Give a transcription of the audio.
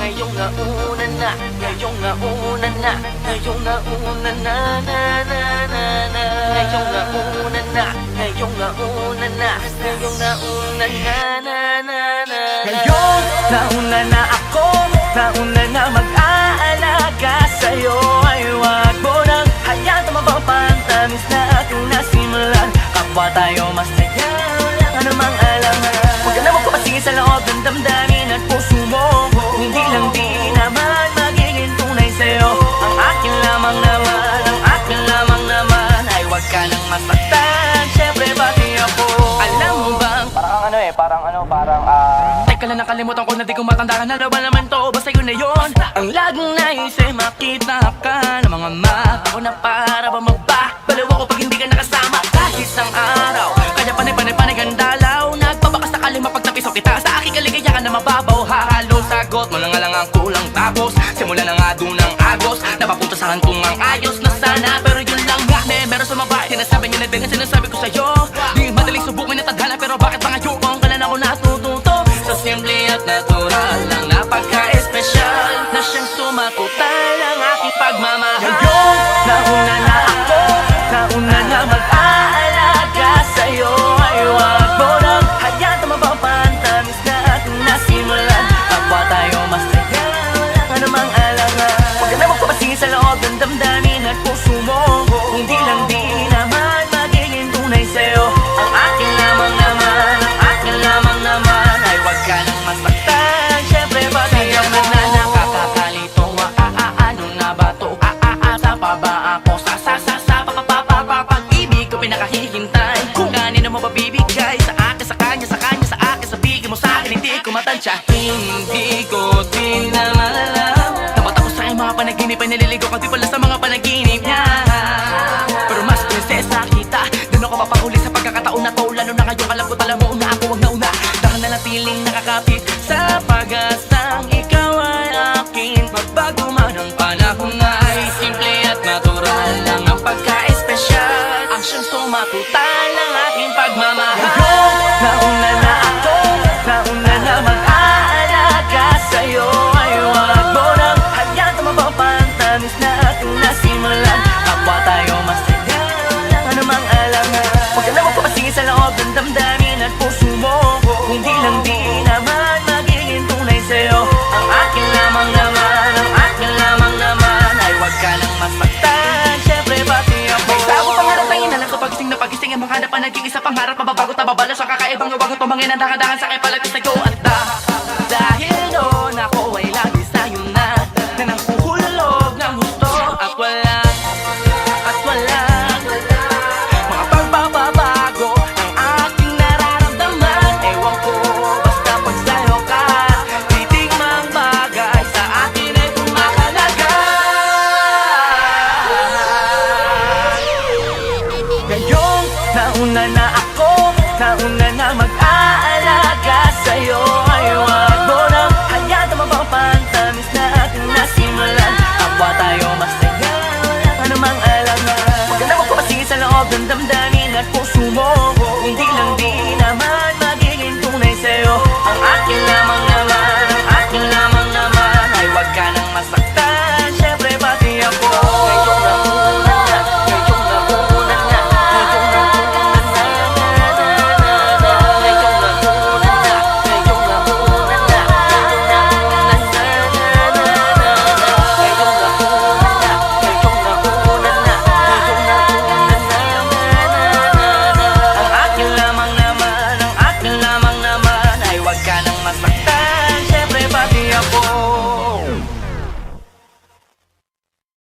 ngayong nauna na, ngayong nauna na, ngayong nauna na, na na na na. Ngayong nauna na, ngayong nauna na, ngayong nauna na, na na na. Ngayon nauna na ako, nauna na mag-aalaga sa'yo. Ay wag mo nang hayaan tumabang pantamis na ating nasimulan. Kapwa tayo masaya, wala ka namang alangan. Huwag ka na magpapasingin sa loob ng damdamin at puso mo. Hindi lang di naman magiging tunay sa'yo. Ang akin lamang naman, ang akin lamang naman. Ay wag ka nang masaktan, syempre pati ako. Alam mo bang parang teka lang, nakalimutan ko na di ko matandaan. Ano ba naman to, basta yun na yun. Ang laging naisip makita ka ng mga mata ko na para ba magbabalaw ako pag hindi ka nakasama. Kahit isang araw, kaya panay kang dalaw. Nagpabaka sakaling mapagtapiso kita sa aking kaligayahan na mababaw. Hahalo sagot mo na nga lang ang kulang. Tapos simula na nga doon ang agos. Napapunta sa kantong ang ayos na sana. Pero yun lang nga, meron sa mabait. Sinasabi niya na din ang sinasabi ko sa'yo. Di madaling subukin at tadhana, pero bakit mga yukong ka na ako natututo? So simple at natural lang, napaka-espesyal na siyang sumatotal ang aking pagmamahal. Ngayon, nauna na ako, nauna na mag-aalaga sa'yo. Ay wag mo nang hayaan tumabang pantamis na ating nasimulan. Kapwa tayo masaya, wala ka namang alangan. Huwag ka na magpapasingin sa loob ng damdamin at puso mo. Hindi lang di naman magiging tunay sa'yo. Ang akin lamang naman, ang akin lamang naman. Ay wag ka nang masaktan, syempre pati ako na nakakakalito. Ano na ba to? Sa pa ba ako? Pag-ibig ko pinakahihintay. Kung kanino mo ba bibigay? Sa akin, sa kanya, sa kanya, sa akin. Sabihin mo sa akin, hindi ko matansya. Hindi ko din naman alam. Dapat ako sa mga panaginip ay naliligo ka di pala sa mga panaginip niya. Pero mas prinsesa kita, doon ako mapahuli sa pagkakataon na to. Lalo na ngayong alam ko tala mo una ako, wag na una. Dahil na natiling nakakapit sa pag-asang ikaw ay akin. Magbago man ang panahon ay simple at natural lang ang pagka-espesyal. Ang siyang sumatutal ng aking pagmamahal. Ngayon, nauna na ako, nauna na mag-aalaga sa'yo. Ay wag mo nang hayaan tumabang pantamis na ating nasimulan. Kapwa tayo masaya, wala ka namang alangan. Huwag ka na magpapasingin sa loob ng damdamin at puso mo. Hindi lang di naman magiging tunay sa'yo. Ang akin lamang naman, ang akin lamang naman. Ay wag ka nang masaktan, syempre pati ako. May sago pangarap na inalang ko pagising na pagising. Ang mga hanapan nag-iisa pangarap, mababagot na babala sa kakaibang luwag. Tumangin ang dahan-dahan sa kaipalag sa'yo. At dahil doon ako ay lagi sa'yo na nanghuhulog ng gusto. At wala mga pagbabago ang aking nararamdaman. Ewan ko, basta pag sa'yo ka, titig mang bagay sa akin ay tumakalaga. Ngayon, nauna na ako, nauna na mag-aalaga sa'yo. Ay wag mo nang hayaan tumabang pantamis na ating nasimulan. Kapwa tayo masaya, wala ka namang alangan. Huwag ka na magpapasingin sa loob ng damdamin at puso mo. Hindi lang di naman magiging tunay sa'yo. Ang akin lamang naman, ang akin lamang naman. Ay wag ka nang masaktan, syempre pati ako. Ngayong nauna na, ngayong nauna na, ngayong nauna na, ngayong nauna na, ngayong nauna na, ngayong nauna na. Ang akin lamang naman, ang akin lamang naman. Ay wag ka nang masaktan, syempre pati ako.